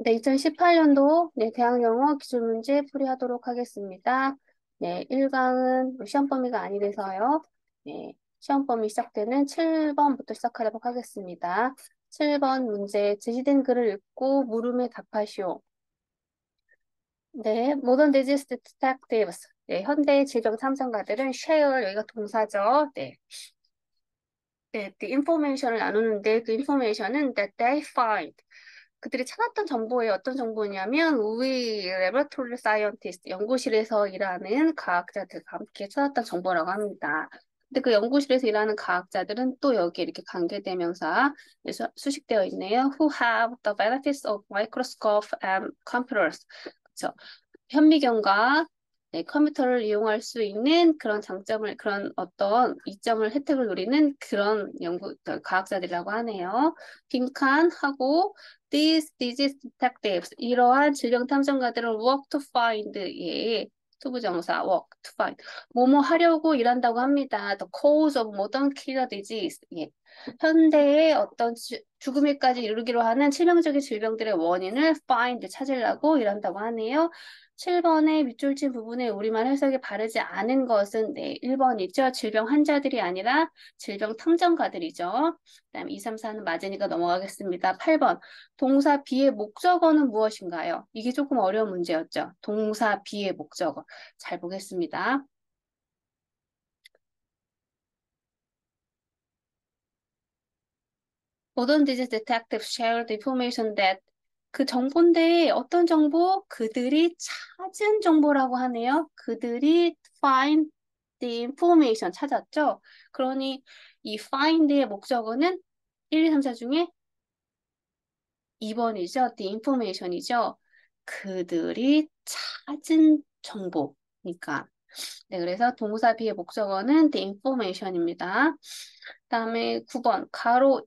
네, 2018년도 대학 영어 기출 문제 풀이하도록 하겠습니다. 네, 1강은 시험 범위가 아니라서요. 네, 시험 범위 시작되는 7번부터 시작하도록 하겠습니다. 7번 문제, 제시된 글을 읽고 물음에 답하시오. 네, 모던 디지스 디텍티브스. 네, 현대 질병 탐정가들은 share, 여기가 동사죠. 네, 네, the information을 나누는데 그 information은 that they find. 그들이 찾았던 정보에 어떤 정보냐면 우리 laboratory scientist, 연구실에서 일하는 과학자들과 함께 찾았던 정보라고 합니다. 근데 그 연구실에서 일하는 과학자들은 또 여기에 이렇게 관계대명사 수식되어 있네요. Who have the benefits of microscope and computers. 그렇죠. 현미경과 컴퓨터를 이용할 수 있는 그런 장점을, 그런 어떤 이점을, 혜택을 누리는 그런 과학자들이라고 하네요. 빈칸하고 these disease detectives, 이러한 질병 탐정가들은 work to find, 예, 투부정사 work to find, 뭐뭐 하려고 일한다고 합니다. The cause of modern killer disease, 예. 현대의 어떤 죽음에까지 이르기로 하는 치명적인 질병들의 원인을 find, 찾으려고 일한다고 하네요. 7번의 밑줄친 부분에 우리말 해석이 바르지 않은 것은 1번이죠. 질병 환자들이 아니라 질병 탐정가들이죠. 그다음 2, 3, 4는 맞으니까 넘어가겠습니다. 8번. 동사 비의 목적어는 무엇인가요? 이게 조금 어려운 문제였죠. 동사 비의 목적어. 잘 보겠습니다. Modern disease detectives shared information that, 그 정보인데 어떤 정보? 그들이 찾은 정보라고 하네요. 그들이 find the information, 찾았죠. 그러니 이 find의 목적어는 1, 2, 3, 4 중에 2번이죠. the information이죠. 그들이 찾은 정보니까. 네, 그래서 동사 비의 목적어는 the information입니다. 그다음에 9번 가로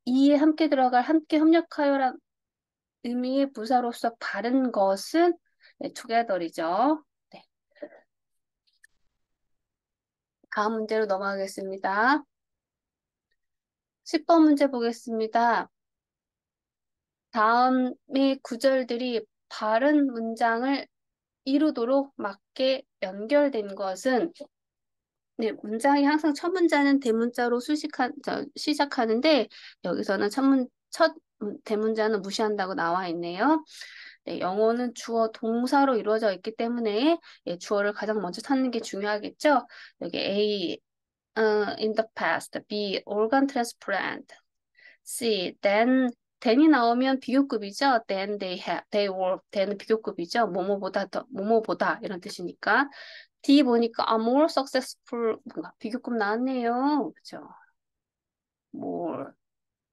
2에 함께 들어갈 함께 협력하여란 의미의 부사로서 바른 것은 together이죠. 네, 다음 문제로 넘어가겠습니다. 10번 문제 보겠습니다. 다음의 구절들이 바른 문장을 이루도록 맞게 연결된 것은, 네, 문장이 항상 첫 문자는 대문자로 시작하는데 여기서는 첫 대문자는 무시한다고 나와 있네요. 네, 영어는 주어 동사로 이루어져 있기 때문에 주어를 가장 먼저 찾는 게 중요하겠죠. 여기 A, in the past, B, organ transplant, C, then이 나오면 비교급이죠. they were, then은 비교급이죠. 뭐뭐보다 이런 뜻이니까. D 보니까 more successful, 뭔가 비교급 나왔네요. 그죠? more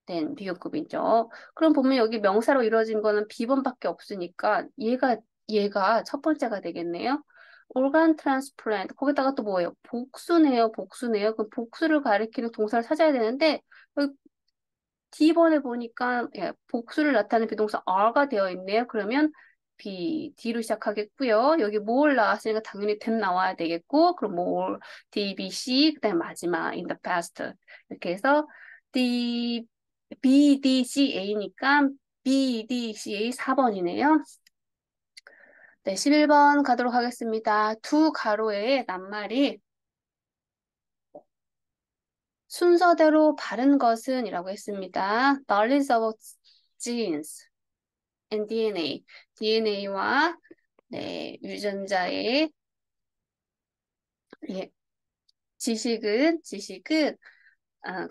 than 비교급이죠. 그럼 보면 여기 명사로 이루어진 거는 B번밖에 없으니까 얘가 첫 번째가 되겠네요. organ transplant, 거기다가 또 뭐예요? 복수네요. 그 복수를 가리키는 동사를 찾아야 되는데 여기 D번에 보니까 복수를 나타내는 비동사 are가 되어 있네요. 그러면 D로 시작하겠고요. 여기 more 나왔으니까 당연히 then 나와야 되겠고, 그럼 more, D, B, C, 그다음에 마지막 in the past. 이렇게 해서 D, B, D, C, A니까 B, D, C, A 4번이네요. 네, 11번 가도록 하겠습니다. 두 가로에 낱말이 순서대로 바른 것은 이라고 했습니다. Knowledge of genes and DNA. DNA와 유전자의 예, 지식은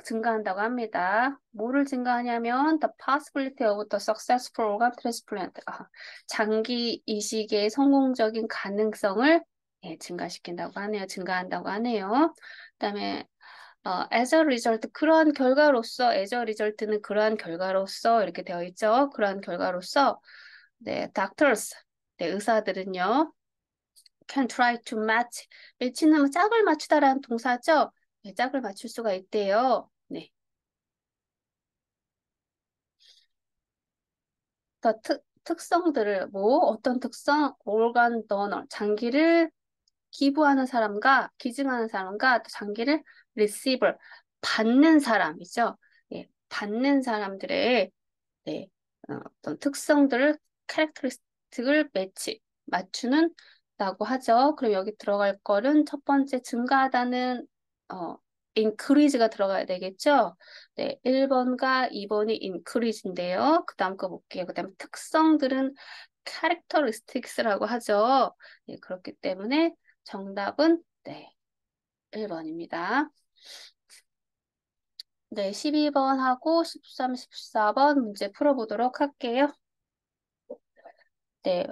증가한다고 합니다. 뭐를 증가하냐면 the possibility of the successful organ transplant. 장기 이식의 성공적인 가능성을 증가한다고 하네요. 그다음에 as a result, 그러한 결과로서, as a result는 그러한 결과로서 이렇게 되어 있죠. 그러한 결과로서 doctors, 의사들은요, can try to match, 매치는 짝을 맞추다라는 동사죠. 네, 짝을 맞출 수가 있대요. 네, 더 특성들을 어떤 특성? organ donor, 장기를 기부하는 사람과 기증하는 사람과 또 장기를 receiver, 받는 사람이죠. 예, 받는 사람들의 네, 어떤 특성들을 캐릭터리스틱을 맞추는 라고 하죠. 그럼 여기 들어갈 거는 첫 번째 증가하다는 increase가 들어가야 되겠죠. 네, 1번과 2번이 increase인데요. 그 다음 거 볼게요. 그 다음 특성들은 characteristics라고 하죠. 네, 그렇기 때문에 정답은 네, 1번입니다. 네, 12번하고 13, 14번 문제 풀어보도록 할게요. 네,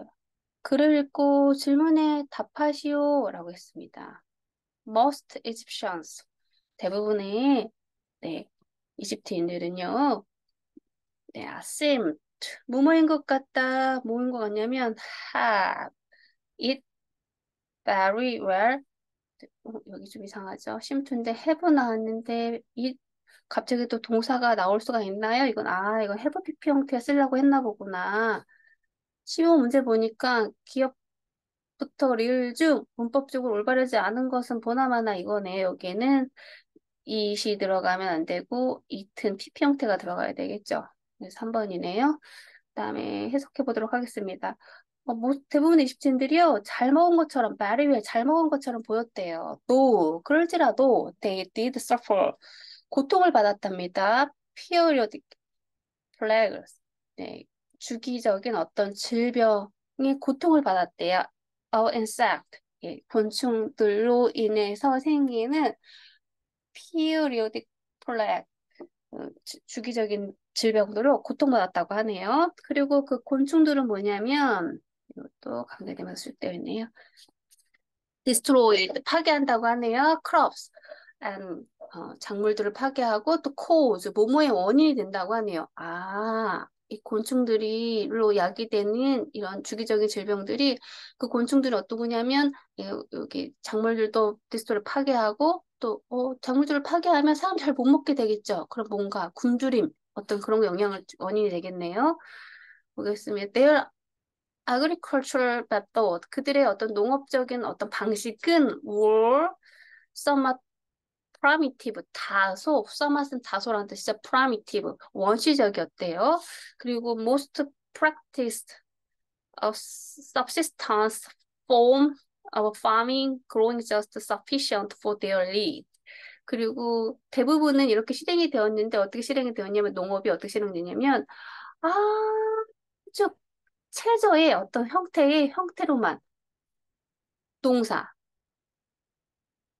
글을 읽고 질문에 답하시오 라고 했습니다. Most Egyptians, 대부분의 네, 이집트인들은요, 네, seemed, 뭐뭐인 것 같다, 뭐인 것 같냐면 have, it very well, 여기 좀 이상하죠? 심투인데 have 나왔는데 it 갑자기 또 동사가 나올 수가 있나요? 이건 have PP 형태 쓰려고 했나 보구나. 쉬운 문제 보니까 기업부터 리을 중 문법적으로 올바르지 않은 것은 보나마나 이거네. 여기에는 it이 들어가면 안 되고 it은 PP 형태가 들어가야 되겠죠. 네, 3번이네요. 그다음에 해석해 보도록 하겠습니다. 대부분 이집트인들이요 잘 먹은 것처럼 말이 잘 먹은 것처럼 보였대요. 또 그럴지라도 they did suffer 고통을 받았답니다. periodic plagues 네, 주기적인 어떤 질병에 고통을 받았대요. insect 예, 곤충들로 인해서 생기는 periodic plague 주기적인 질병으로 고통받았다고 하네요. 그리고 그 곤충들은 뭐냐면 이것도 강조되면서 쓸되어 있네요. destroyed 파괴한다고 하네요. crops and 작물들을 파괴하고 또 cause 뭐뭐의 원인이 된다고 하네요. 이 곤충들이로 야기되는 이런 주기적인 질병들이 그 곤충들이 어떤 거냐면 여기 작물들도 디스토를 파괴하고 또 작물들을 파괴하면 사람 잘 못 먹게 되겠죠. 그럼 뭔가 굶주림 어떤 그런 영향을 원인이 되겠네요. 보겠습니다. Their agricultural method 그들의 어떤 농업적인 어떤 방식은 were somewhat primitive 다소 somewhat은 다소라는 뜻이죠. primitive 원시적이었대요. 그리고 most practiced of subsistence form of farming growing just sufficient for their needs. 그리고 대부분은 이렇게 실행이 되었는데 어떻게 실행이 되었냐면 농업이 어떻게 실행되냐면 아주 최저의 어떤 형태의 형태로만 동사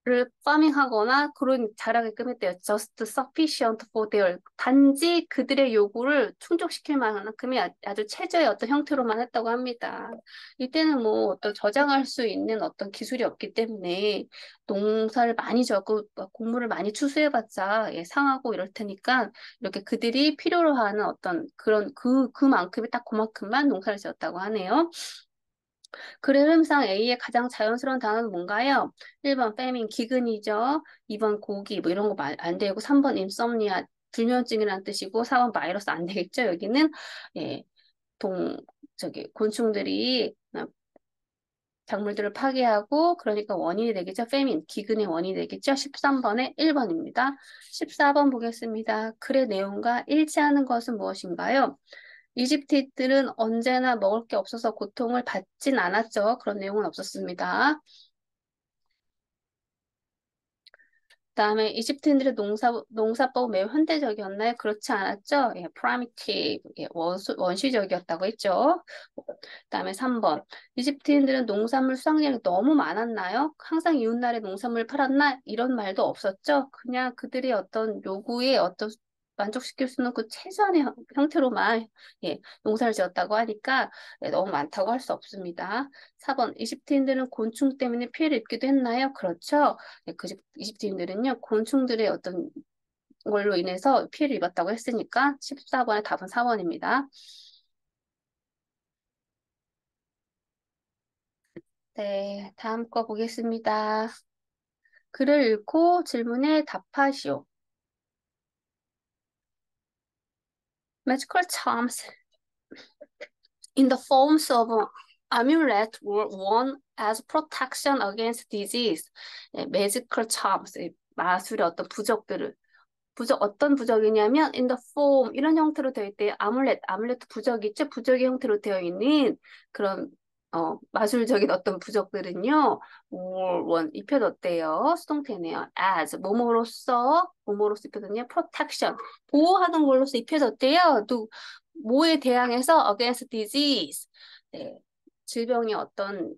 를 파밍하거나 그런 자라게끔 했대요. Just sufficient for their 단지 그들의 요구를 충족시킬 만큼의 아주 최저의 어떤 형태로만 했다고 합니다. 이때는 뭐 어떤 저장할 수 있는 어떤 기술이 없기 때문에 농사를 많이 져고 곡물을 많이 추수해봤자 예, 상하고 이럴 테니까 이렇게 그들이 필요로 하는 어떤 그런 그만큼의 딱 그만큼만 농사를 지었다고 하네요. 글의 흐름상 A의 가장 자연스러운 단어는 뭔가요? 1번 페민 기근이죠. 2번 고기 뭐 이런 거 안 되고 3번 인썸니아 불면증이라는 뜻이고 4번 바이러스 안 되겠죠. 여기는 예, 곤충들이 작물들을 파괴하고 그러니까 원인이 되겠죠. 페민 기근의 원인이 되겠죠. 13번에 1번입니다. 14번 보겠습니다. 글의 내용과 일치하는 것은 무엇인가요? 이집트인들은 언제나 먹을 게 없어서 고통을 받진 않았죠. 그런 내용은 없었습니다. 그다음에 이집트인들의 농사법은 매우 현대적이었나요? 그렇지 않았죠? 예, primitive, 예, 원시적이었다고 했죠. 그다음에 3번. 이집트인들은 농산물 수확량이 너무 많았나요? 항상 이웃나라에 농산물 팔았나? 이런 말도 없었죠. 그냥 그들의 어떤 요구에 어떤 만족시킬 수 있는 그 최소한의 형태로만 예, 농사를 지었다고 하니까 예, 너무 많다고 할 수 없습니다. 4번. 이집트인들은 곤충 때문에 피해를 입기도 했나요? 그렇죠. 네, 이집트인들은요, 곤충들의 어떤 걸로 인해서 피해를 입었다고 했으니까 14번의 답은 4번입니다. 네, 다음 거 보겠습니다. 글을 읽고 질문에 답하시오. Magical charms in the forms of amulet were worn as protection against disease. 네, magical charms, 마술의 어떤 부적들을 부적 어떤 부적이냐면 in the form 이런 형태로 되어 있대요. 아물렛 부적 있죠? 부적의 형태로 되어 있는 그런 마술적인 어떤 부적들은요. 원 입혀뒀대요. 수동태네요. as 뭐뭐로써 입혀뒀냐? protection 보호하는 걸로서 입혀뒀대요. 또 뭐에 대항해서 against disease 네, 질병이 어떤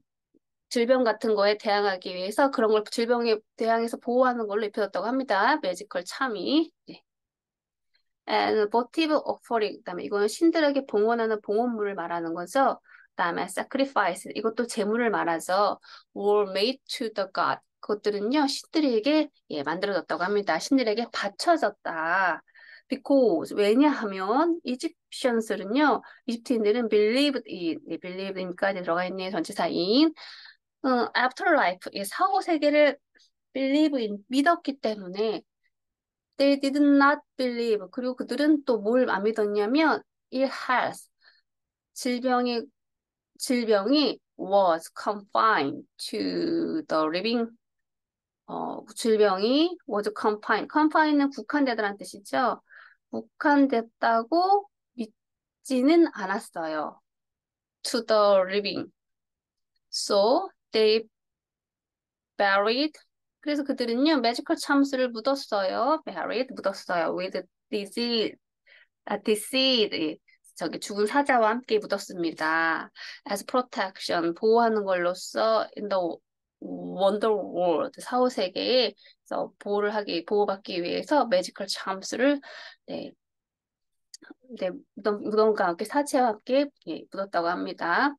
질병 같은 거에 대항하기 위해서 그런 걸 질병에 대항해서 보호하는 걸로 입혀졌다고 합니다. 매지컬 참이. 네. And votive offering. 그다음에 이거는 신들에게 봉헌하는 봉헌물을 말하는 거죠. 그다음에 sacrifice. 이것도 제물을 말하죠. were made to the god. 그것들은요 신들에게 만들어졌다고 합니다. 신들에게 바쳐졌다. Because 왜냐하면 이집션스는요 이집트인들은 believed in, believed in까지 들어가 있네요 전치사인. afterlife, 이 사후 세계를 believe in, 믿었기 때문에 they did not believe. 그리고 그들은 또 뭘 안 믿었냐면 it has, 질병이 질병이 was confined to the living. 질병이 was confine는 국한되다라는 뜻이죠. 국한됐다고 믿지는 않았어요. to the living. So they buried. 그래서 그들은요, 매지컬 참수를 묻었어요. with disease, disease. 저기 죽은 사자와 함께 묻었습니다. as protection, 보호하는 걸로써 in the wonder world, 사후 세계에 보호받기 위해서 매지컬 참수를 네, 무덤과 함께 사체와 함께 묻었다고 합니다.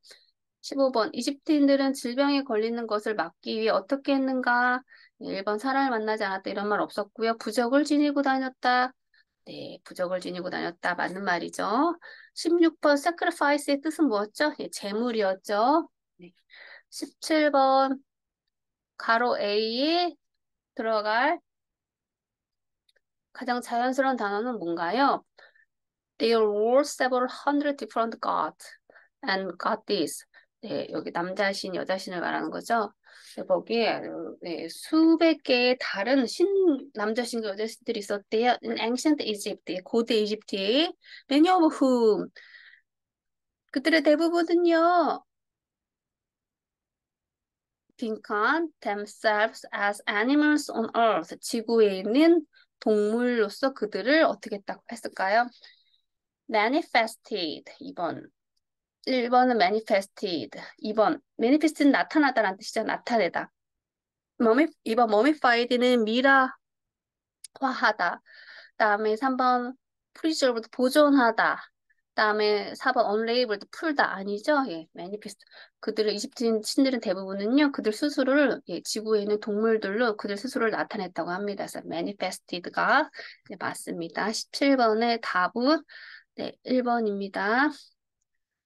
15번. 이집트인들은 질병에 걸리는 것을 막기 위해 어떻게 했는가? 1번 사람을 만나지 않았다 이런 말 없었고요. 부적을 지니고 다녔다. 네, 부적을 지니고 다녔다. 맞는 말이죠. 16번 sacrifice의 뜻은 뭐였죠? 제물이었죠. 네. 17번 가로 A에 들어갈 가장 자연스러운 단어는 뭔가요? There were several hundred different gods and goddesses. 네, 여기 남자신, 여자신을 말하는 거죠. 네, 거기에 수백 개의 다른 남자신과 여자신들이 있었대요. In ancient Egypt, 고대 이집트에 many of whom, 그들의 대부분은요, 빈칸 themselves as animals on earth, 지구에 있는 동물로서 그들을 어떻게 딱 했을까요? manifested, 2번. 1번은 manifested, 2번 manifest는 나타나다라는 뜻이죠. 나타내다. 2번 mummified는 미라화하다. 다음에 3번 preserved 보존하다. 다음에 4번 unraveled 풀다 아니죠? 예, manifest. 이집트 신들은 대부분은요, 그들 스스로를 지구에 있는 동물들로 그들 스스로를 나타냈다고 합니다. 그래서 manifested가 맞습니다. 17번의 답은 네, 1번입니다.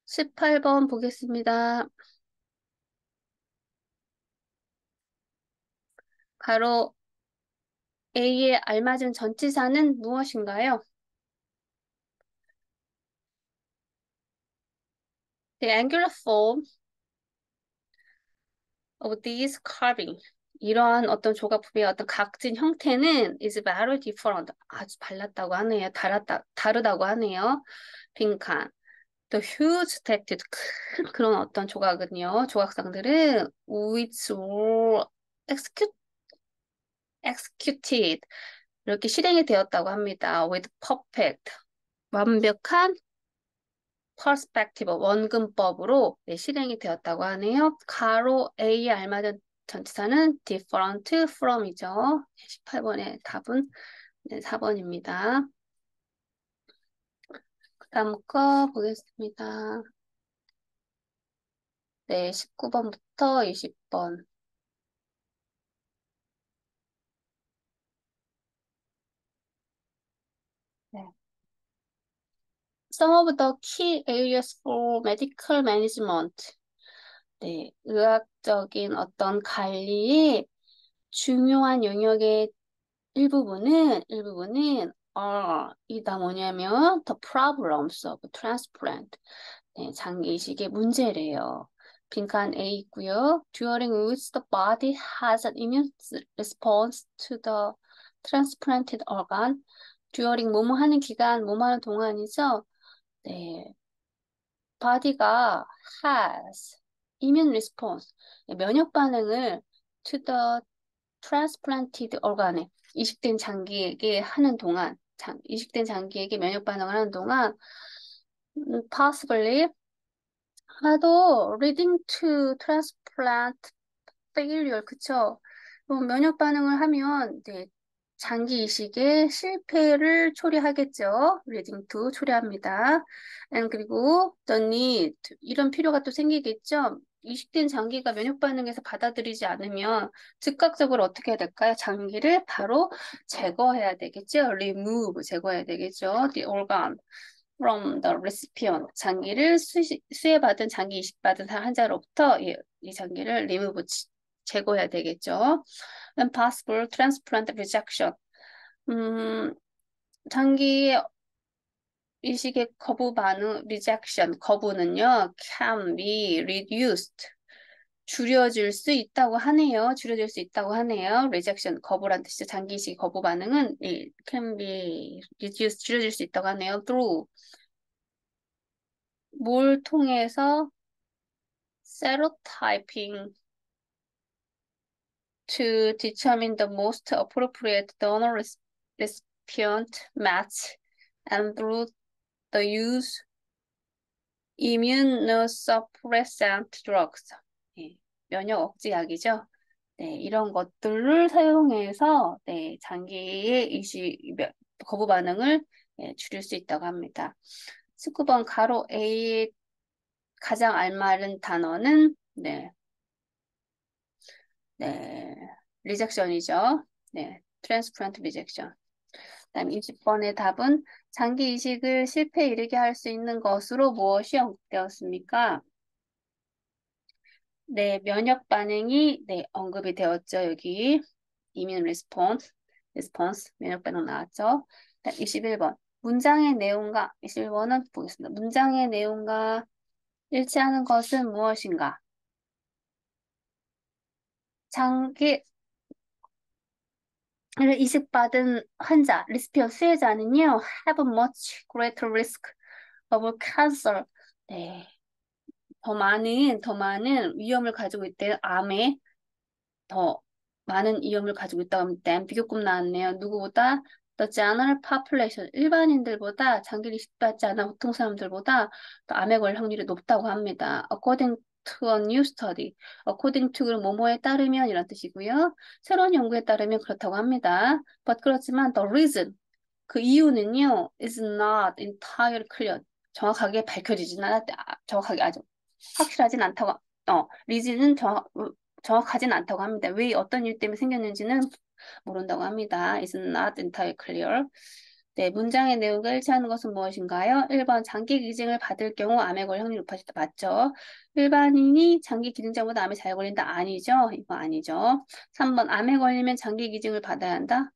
18번 보겠습니다. 가로 A에 알맞은 전치사는 무엇인가요? The angular form of these carving. 이러한 어떤 조각품의 어떤 각진 형태는 is very different. 아주 다르다고 하네요. 빈칸. The huge texture. 큰 그런 어떤 조각상들은 which were executed. 이렇게 실행이 되었다고 합니다. with perfect. 완벽한 perspective, 원근법으로 실행이 되었다고 하네요. 가로 A에 알맞은 전치사는 different from이죠. 18번의 답은 4번입니다. 그 다음 거 보겠습니다. 네, 19번부터 20번. 네. Some of the key areas for medical management. 네, 의학적인 어떤 관리의 중요한 영역의 일부분은 이다 뭐냐면 the problems of transplant. 네, 장기 이식의 문제래요. 빈칸 A 있고요. During which the body has an immune response to the transplanted organ during 뭐뭐 하는 기간, 뭐뭐 하는 동안이죠. 네, body가 has immune response, 면역 반응을 to the transplanted organ에 이식된 장기에게 하는 동안, 이식된 장기에게 면역 반응을 하는 동안, possibly 하도 leading to transplant failure, 그쵸? 면역 반응을 하면 네, 장기 이식의 실패를 초래하겠죠. leading to 초래합니다. And 그리고 the need, 이런 필요가 또 생기겠죠. 이식된 장기가 면역 반응에서 받아들이지 않으면 즉각적으로 어떻게 해야 될까요? 장기를 바로 제거해야 되겠죠. remove, 제거해야 되겠죠. The organ from the recipient, 장기를 수혜받은 장기 이식받은 환자로부터 이 장기를 remove, 제거해야 되겠죠. And possible transplant rejection. 음, 장기 이식의 거부 반응, rejection, 거부는요, can be reduced. 줄여질 수 있다고 하네요. 줄여질 수 있다고 하네요. rejection, 거부란 뜻이죠. 장기 이식 거부 반응은 can be reduced, 줄여질 수 있다고 하네요. through, 뭘 통해서 serotyping to determine the most appropriate donor recipient match and through the use immunosuppressant drugs. 예, 면역 억제약이죠. 네, 이런 것들을 사용해서 네, 장기의 거부 반응을 줄일 수 있다고 합니다. 19번 가로 A의 가장 알맞은 단어는 네, 네, 리젝션이죠. 네, 트랜스플란트 리젝션. 그다음 20번의 답은 장기 이식을 실패에 이르게 할 수 있는 것으로 무엇이 언급되었습니까? 네, 면역 반응이 네, 언급이 되었죠. 여기 immune response 면역 반응 나왔죠. 21번 문장의 내용과 21번은 보겠습니다. 문장의 내용과 일치하는 것은 무엇인가? 장기를 이식받은 환자, 리스피어 수혜자는요, have much greater risk of cancer. 네, 더 많은 위험을 가지고 있대요. 암에 더 많은 위험을 가지고 있다고 합니다. 비교급 나왔네요. 누구보다? The general population, 일반인들보다 장기를 이식받지 않은 보통 사람들보다 더 암에 걸릴 확률이 높다고 합니다. According to a new study. According to는 뭐뭐에 따르면 이런 뜻이고요. 새로운 연구에 따르면 그렇다고 합니다. But 그렇지만 the reason, 그 이유는요, is not entirely clear. 정확하게 밝혀지진 않았다. 정확하게 아주 확실하진 않다고. 리즈는 정확하진 않다고 합니다. 왜 어떤 이유 때문에 생겼는지는 모른다고 합니다. It's not entirely clear. 네, 문장의 내용과 일치하는 것은 무엇인가요? 1번 장기 기증을 받을 경우 암에 걸릴 확률이 높아진다. 맞죠? 일반인이 장기 기증자보다 암에 잘 걸린다. 아니죠? 이거 아니죠. 3번 암에 걸리면 장기 기증을 받아야 한다.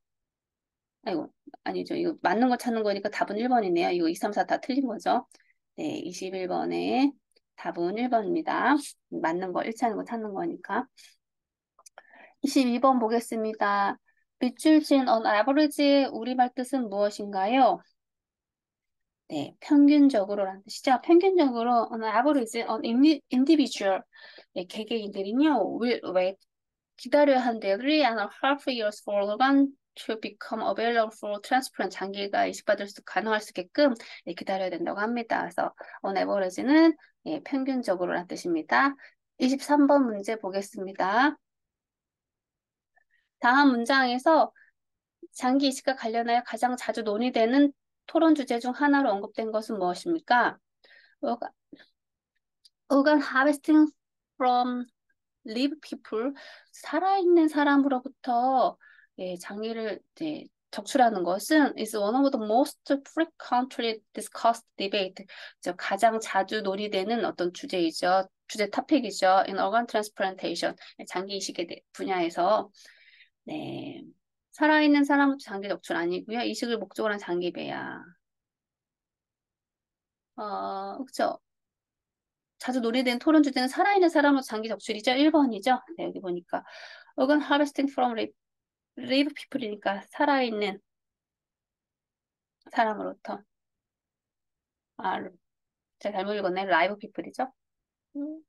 아이고, 아니죠. 이거 맞는 거 찾는 거니까 답은 1번이네요. 이거 2, 3, 4 다 틀린 거죠. 네, 21번에 답은 1번입니다. 맞는 거, 일치하는 거 찾는 거니까. 22번 보겠습니다. 밑줄진 on average의 우리말 뜻은 무엇인가요? 네, 평균적으로라는 뜻이죠. 평균적으로 on average, on individual, 네, 개개인들은요, will wait, 기다려야 한대요. 3.5 years for organ to become available for transplant. 장기가 이식받을 수 가능할 수 있게끔 네, 기다려야 된다고 합니다. 그래서 on average는 예, 평균적으로라는 뜻입니다. 23번 문제 보겠습니다. 다음 문장에서 장기 이식과 관련하여 가장 자주 논의되는 토론 주제 중 하나로 언급된 것은 무엇입니까? organ harvesting from live people, 살아있는 사람으로부터 예, 장기를 적출하는 것은 is one of the most frequently discussed debate. 가장 자주 논의되는 어떤 주제이죠. 주제 토픽이죠. In organ transplantation, 장기 이식의 분야에서 네, 살아있는 사람부터 장기 적출 아니고요. 이식을 목적으로 한 장기 배야. 그렇죠. 자주 논의된 토론 주제는 살아있는 사람으로 장기 적출이죠. 1번이죠. 네, 여기 보니까 organ harvesting from live. live people이니까 살아있는 사람으로부터. 아, 제가 잘못 읽었네. live people이죠. 음.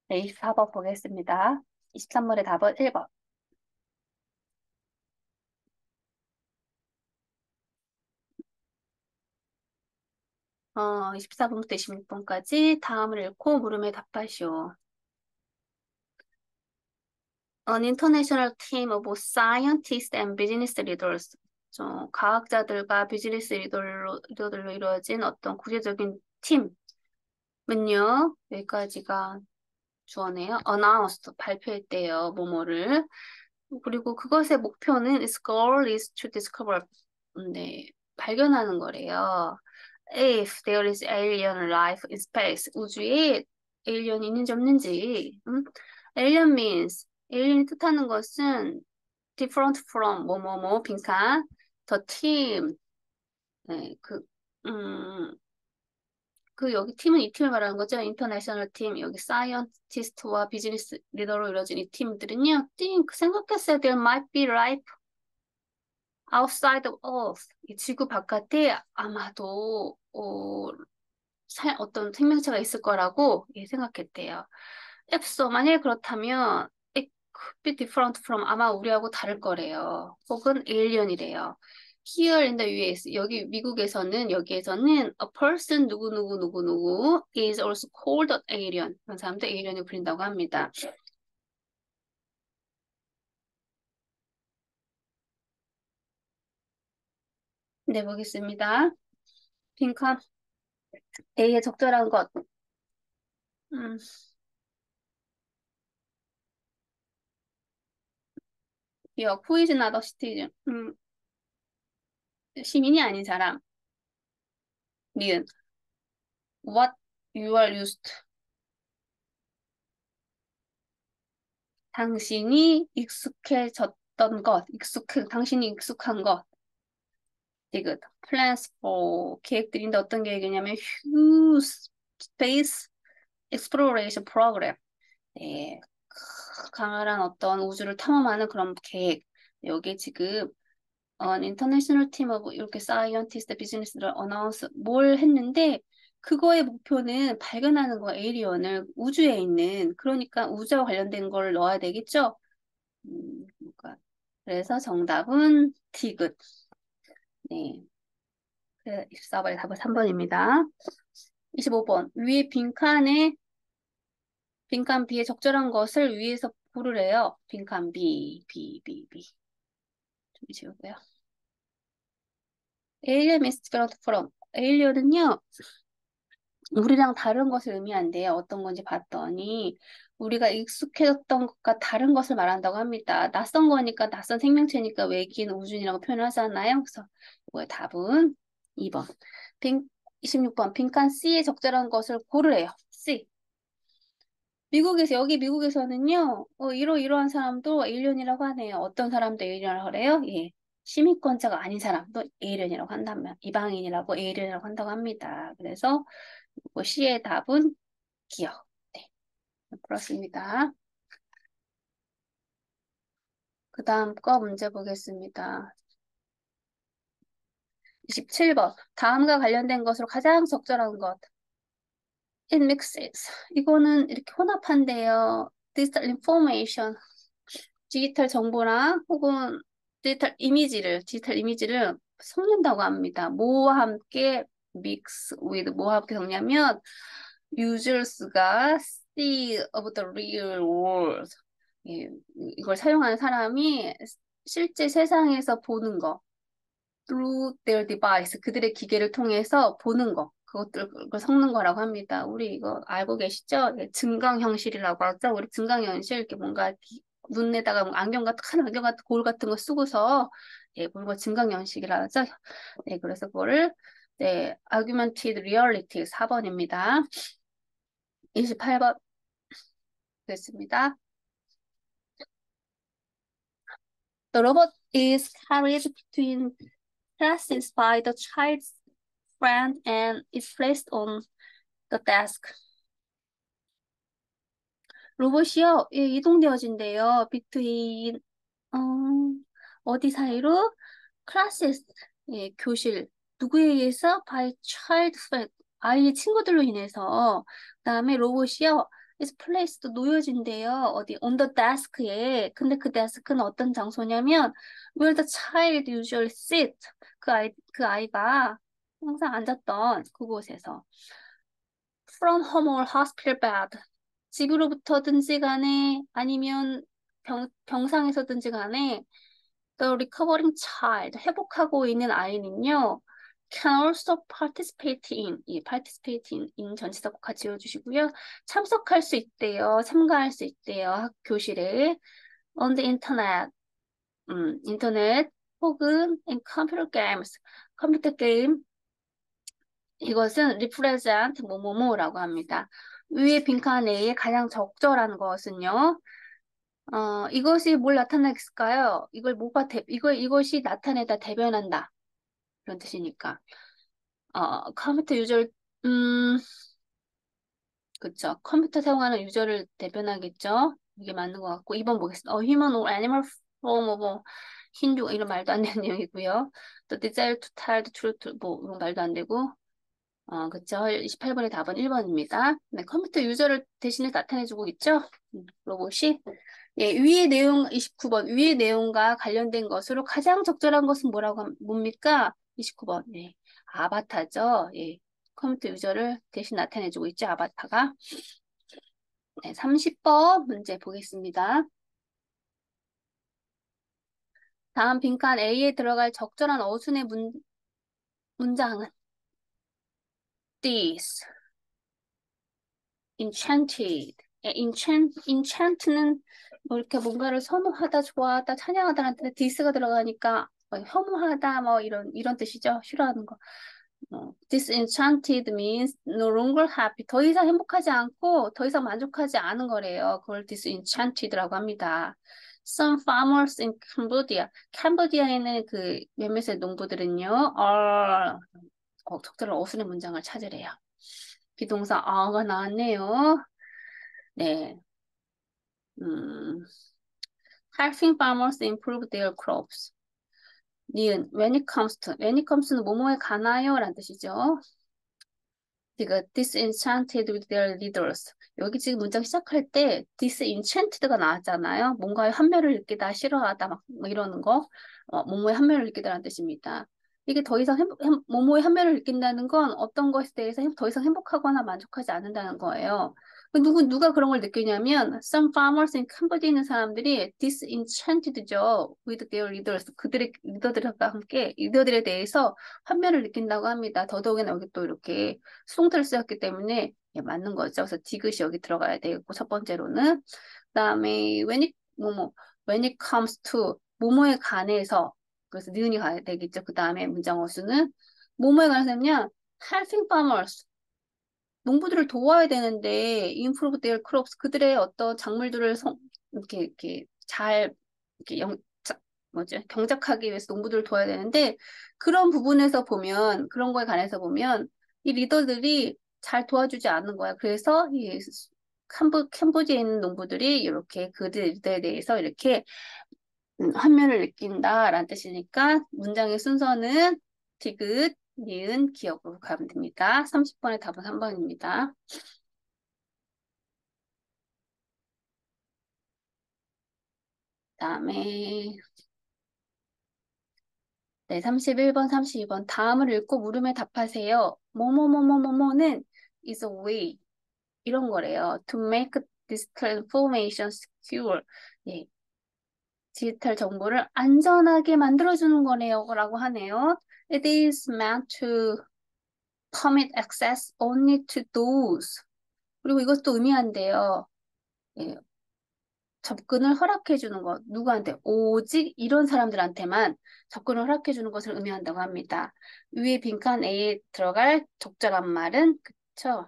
네, 24번 보겠습니다. 23번의 답은 1번. 24번부터 26번까지 다음을 읽고 물음에 답하시오. An international team of scientists and business leaders. 과학자들과 비즈니스 리더들로 이루어진 어떤 국제적인 팀은요, 여기까지가 주어네요. announced, 발표했대요, 뭐뭐를. 그리고 그것의 목표는 its goal is to discover, 네, 발견하는 거래요. If there is alien life in space, 우주에 에일리언이 있는지 없는지. alien means, 에일리언이 뜻하는 것은 different from, 뭐뭐뭐, 빈칸, the team, 네, 여기 팀은 이 팀을 말하는 거죠. 인터내셔널 팀, 여기 사이언티스트와 비즈니스 리더로 이루어진 이 팀들은요, think, 생각했어요. There might be life outside of Earth. 이 지구 바깥에 아마도, 어떤 생명체가 있을 거라고 생각했대요. If so, 만약에 그렇다면, it could be different from, 아마 우리하고 다를 거래요. 혹은 에일리언이래요. Here in the US, 여기 미국에서는, 여기에서는 a person 누구누구누구누구 is also called an alien. 그런 사람도 에일리언이 불린다고 합니다. 네, 보겠습니다. 빈칸 A의 적절한 것. 음, 기억, who is not a citizen. 시민이 아닌 사람. 니은, what you are used to. 당신이 익숙해졌던 것, 당신이 익숙한 것. 디귿. plans for, 계획들인데 어떤 계획이냐면 huge space exploration program. 네, 강렬한 어떤 우주를 탐험하는 그런 계획. 여기 지금 인터내셔널 팀 오브 이렇게 사이언티스트 비즈니스를 어나운스 뭘 했는데 그거의 목표는 발견하는 거 에이리언을 우주에 있는 그러니까 우주와 관련된 걸 넣어야 되겠죠? 그러니까 그래서 정답은 디귿. 네. 24번의 답은 3번입니다. 25번. 위에 빈칸 B에 적절한 것을 위에서 고르래요. 빈칸 B. 좀 지우고요. Alien is different from. 에일리언은요, 우리랑 다른 것을 의미한대요. 어떤 건지 봤더니 우리가 익숙해졌던 것과 다른 것을 말한다고 합니다. 낯선 거니까 낯선 생명체니까 외계인 우주인이라고 표현하잖아요. 그래서 이거의 답은 2번. 빈, 26번 빈칸 C에 적절한 것을 고르래요. C. 여기 미국에서는요, 이러이러한 사람도 에일리언이라고 하네요. 어떤 사람도 에일리언이라고 그래요? 예. 시민권자가 아닌 사람도 에일리언이라고 한다면, 이방인이라고 에일리언이라고 한다고 합니다. 그래서 C의 답은 기억. 네, 그렇습니다. 그 다음 거 문제 보겠습니다. 27번. 다음과 관련된 것으로 가장 적절한 것. It mixes. 이거는 이렇게 혼합한데요. Digital information. 디지털 정보랑 혹은 디지털 이미지를 섞는다고 합니다. 뭐와 함께 mix with 뭐와 함께 섞냐면 users가 see of the real world. 예, 이걸 사용하는 사람이 실제 세상에서 보는 거 through their device 그들의 기계를 통해서 보는 거 그걸 섞는 거라고 합니다. 우리 이거 알고 계시죠? 예, 증강현실이라고 하죠. 우리 증강현실 이렇게 뭔가 눈에다가 뭐 안경 같은 큰 안경 같은 거울 같은 거 쓰고서 예, 그걸 증강현실이라고 하죠. 네, 그래서 그거를 네, augmented reality 4번입니다. 28번 됐습니다. The robot is carried between classes by the child's friend and is placed on the desk. 로봇이요? 예, 이동되어진대요. between, 어, 어디 사이로? classes, 예, 교실. 누구에 의해서? by child, 아이의 친구들로 인해서. 그다음에 로봇이요? is placed, 놓여진대요. 어디? on the desk에. 근데 그 데스크는 어떤 장소냐면, where the child usually sit. 그 아이가 항상 앉았던 그곳에서. from home or hospital bed. 집으로부터든지 간에 아니면 병상에서든지 간에 the recovering child, 회복하고 있는 아이는요, can also participate in, 이 participate in 전치사 꼭 같이 외워주시고요. 참석할 수 있대요. 참가할 수 있대요. 교실에. on the internet, 인터넷 혹은 in computer games, 컴퓨터 게임. 이것은 represent 뭐뭐뭐라고 합니다. 위의 빈칸 내에 가장 적절한 것은요. 이것이 뭘 나타내겠을까요? 이것이 나타내다 대변한다. 그런 뜻이니까. 컴퓨터 유저를, 그쵸. 컴퓨터 사용하는 유저를 대변하겠죠? 이게 맞는 것 같고. 2번 보겠습니다. human or animal form of 힌두, 이런 말도 안 되는 내용이고요. 또 desire to tell the truth, 뭐, 이런 말도 안 되고. 그쵸. 28번의 답은 1번입니다. 네, 컴퓨터 유저를 대신에 나타내주고 있죠? 로봇이. 예, 위의 내용, 29번. 위의 내용과 관련된 것으로 가장 적절한 것은 뭡니까? 29번. 예, 아바타죠. 예, 컴퓨터 유저를 대신 나타내주고 있죠, 아바타가. 네, 30번 문제 보겠습니다. 다음 빈칸 A에 들어갈 적절한 어순의 문장은 this. enchanted. 예, enchant는 뭐 이렇게 뭔가를 선호하다, 좋아하다, 찬양하다라는 뜻의 this가 들어가니까 뭐 혐오하다, 뭐 이런 뜻이죠. 싫어하는 거. disenchanted means no longer happy. 더 이상 행복하지 않고 더 이상 만족하지 않은 거래요. 그걸 disenchanted라고 합니다. Some farmers in Cambodia. 캄보디아에는 그 몇몇의 농부들은요, 적절한 어순의 문장을 찾으래요. 비동사 are가 나왔네요. 네. 음, helping farmers improve their crops. 니은, when it comes to는 뭐뭐에 관하여 라는 뜻이죠. 지금 disenchanted with their leaders. 여기 지금 문장 시작할 때 disenchanted가 나왔잖아요. 뭔가에 환멸을 느끼다, 싫어하다, 뭐 이러는 거. 뭐뭐에 환멸을 느끼다라는 뜻입니다. 이게 더 이상 뭐뭐에 환멸을 느낀다는 건 어떤 것에 대해서 더 이상 행복하거나 만족하지 않는다는 거예요. 누가 그런 걸 느끼냐면 some farmers in Cambodia 있는 사람들이 disenchanted죠. with their leaders. 그들의 리더들과 함께 리더들에 대해서 환멸을 느낀다고 합니다. 더더욱이나 여기 또 이렇게 수동태를 쓰였기 때문에 예, 맞는 거죠. 그래서 디귿이 여기 들어가야 되고 첫 번째로는 그다음에 when it comes to 뭐뭐에 관해서 그래서 니은이 가야 되겠죠. 그다음에 문장 어수는 뭐뭐에 관해서냐 helping farmers 농부들을 도와야 되는데 improve their crops 그들의 어떤 작물들을 이렇게 잘 이렇게 뭐죠? 경작하기 위해서 농부들을 도와야 되는데 그런 부분에서 보면 그런 거에 관해서 보면 이 리더들이 잘 도와주지 않는 거야. 그래서 이 캄보디아에 있는 농부들이 이렇게 그들에 대해서 이렇게 환멸을 느낀다라는 뜻이니까 문장의 순서는 디귿, 니은, 기억으로 가면 됩니다. 30번의 답은 3번입니다. 다음에 네, 31번, 32번. 다음을 읽고 물음에 답하세요. 뭐뭐뭐뭐뭐뭐는 is a way. 이런 거래요. To make digital information secure. 예, 디지털 정보를 안전하게 만들어주는 거네요. 라고 하네요. It is meant to permit access only to those. 그리고 이것도 의미한데요. 예, 접근을 허락해 주는 것. 누구한테? 오직 이런 사람들한테만 접근을 허락해 주는 것을 의미한다고 합니다. 위에 빈칸 A에 들어갈 적절한 말은 그쵸?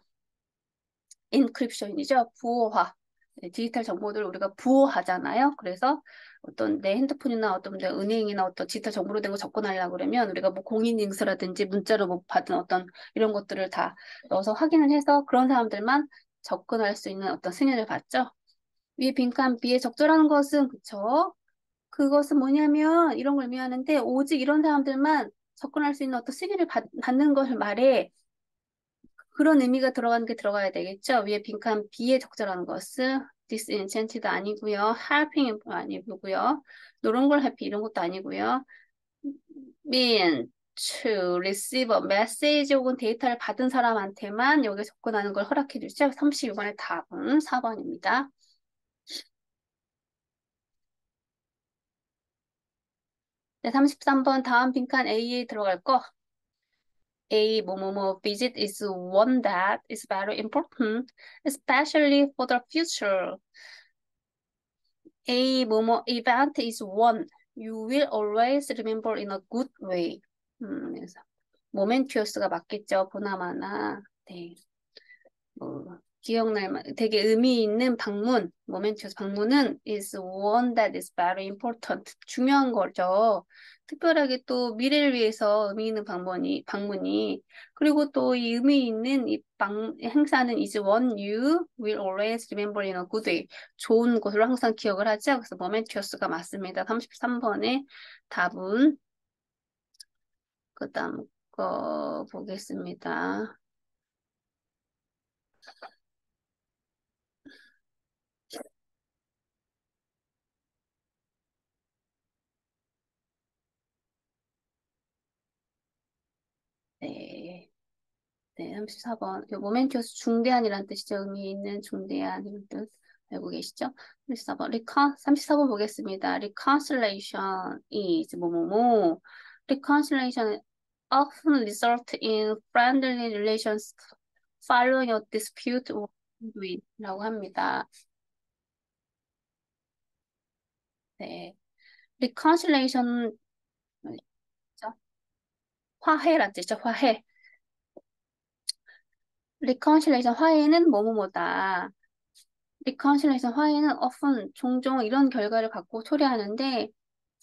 인크립션이죠. 부호화. 네, 디지털 정보들을 우리가 부호하잖아요. 그래서 어떤 내 핸드폰이나 어떤 내 은행이나 어떤 디지털 정보로 된 거 접근하려고 그러면 우리가 뭐 공인인증서라든지 문자로 뭐 받은 어떤 이런 것들을 다 넣어서 확인을 해서 그런 사람들만 접근할 수 있는 어떤 승인을 받죠. 위에 빈칸 B에 적절한 것은, 그쵸? 그것은 뭐냐면, 이런 걸 의미하는데, 오직 이런 사람들만 접근할 수 있는 어떤 시기를 받는 것을 말해. 그런 의미가 들어가는 게 들어가야 되겠죠? 위에 빈칸 B에 적절한 것은 disenchanted 아니고요. helping 아니고요. 이런 걸 happy 이런 것도 아니고요. mean to receive a message 혹은 데이터를 받은 사람한테만 여기 접근하는 걸 허락해 주죠. 36번의 답은 4번입니다. 네, 33번 다음 빈칸 A에 들어갈 거. A 뭐뭐뭐 visit is one that is very important, especially for the future. A 뭐뭐 event is one you will always remember in a good way. 그래서 모멘투어스가 맞겠죠. 보나마나. 네. 기억날 되게 의미 있는 방문, 모멘투스 방문은 is one that is very important. 중요한 거죠. 특별하게 또 미래를 위해서 의미 있는 방문이. 그리고 또 이 의미 있는 행사는 is one you will always remember in a good way. 좋은 것으로 항상 기억을 하죠. 그래서 모멘투스가 맞습니다. 33번의 답은 그 다음 거 보겠습니다. 네. 네, 34번. 요 모멘토스 중대한이란 뜻이죠. 의미 있는 중대한 이런 뜻 알고 계시죠? 34번. 34번 보겠습니다. Reconciliation is 뭐뭐뭐. Reconciliation often result in friendly relations following a dispute or win 라고 합니다. 네. Reconciliation 뭐죠? 화해란 뜻이죠. 화해. Reconciliation 화해는 뭐뭐뭐다. reconciliation 화해는 often 종종 이런 결과를 갖고 초래하는데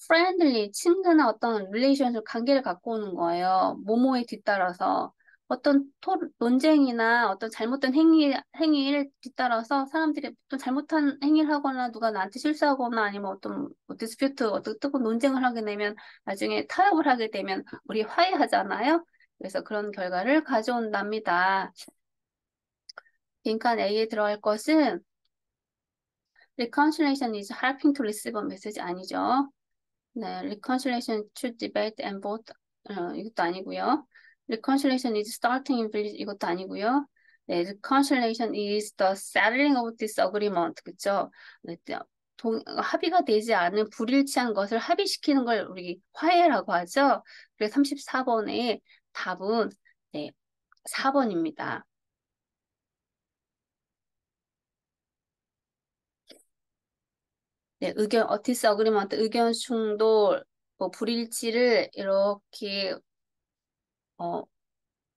friendly 친근한 어떤 relationship 관계를 갖고 오는 거예요. 모모에 뒤따라서 어떤 논쟁이나 어떤 잘못된 행위를 뒤따라서 사람들이 어떤 잘못한 행위를 하거나 누가 나한테 실수하거나 아니면 어떤 뭐 디스퓨트 어떤 뜨거운 논쟁을 하게 되면 나중에 타협을 하게 되면 우리 화해하잖아요. 그래서 그런 결과를 가져온답니다. 빈칸 A에 들어갈 것은 reconciliation is helping to receive a message 아니죠. 네, reconciliation to debate and vote 이것도 아니고요. reconciliation is starting in village 이것도 아니고요. 네, reconciliation is the settling of disagreement 그쵸? 네, 합의가 되지 않은 불일치한 것을 합의시키는 걸 우리 화해라고 하죠. 그래서 34번의 답은 네, 4번입니다. 네, disagreement, 의견 충돌, 뭐 불일치를 이렇게 어,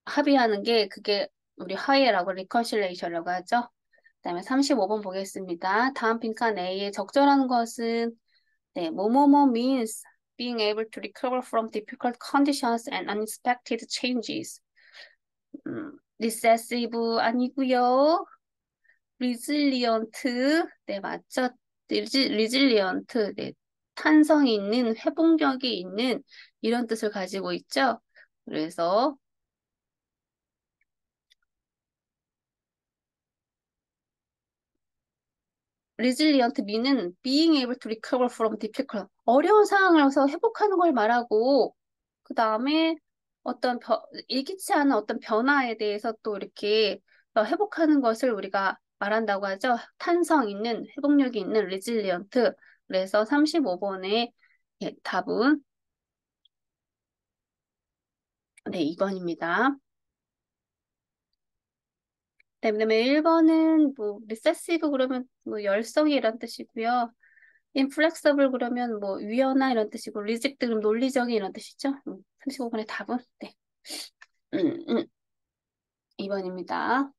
합의하는 게 그게 우리 화해라고 reconciliation라고 하죠. 그다음에 35번 보겠습니다. 다음 빈칸 A에 적절한 것은 네, 뭐뭐뭐 means being able to recover from difficult conditions and unexpected changes. recessive 아니고요. resilient 네 맞죠? resilient 네, 탄성이 있는 회복력이 있는 이런 뜻을 가지고 있죠. 그래서 resilient me는 being able to recover from difficult 어려운 상황에서 회복하는 걸 말하고 그 다음에 어떤 예기치 않은 어떤 변화에 대해서 또 이렇게 회복하는 것을 우리가 말한다고 하죠. 탄성 있는 회복력이 있는 resilient. 그래서 35번의 답은 네, 2번입니다. 그다음에 1번은 뭐 recessive 그러면 뭐 열성이 이런 뜻이고요. inflexible 그러면 뭐 유연한 이런 뜻이고 rigid 그럼 논리적인 이런 뜻이죠. 35번의 답은 네. 2번입니다.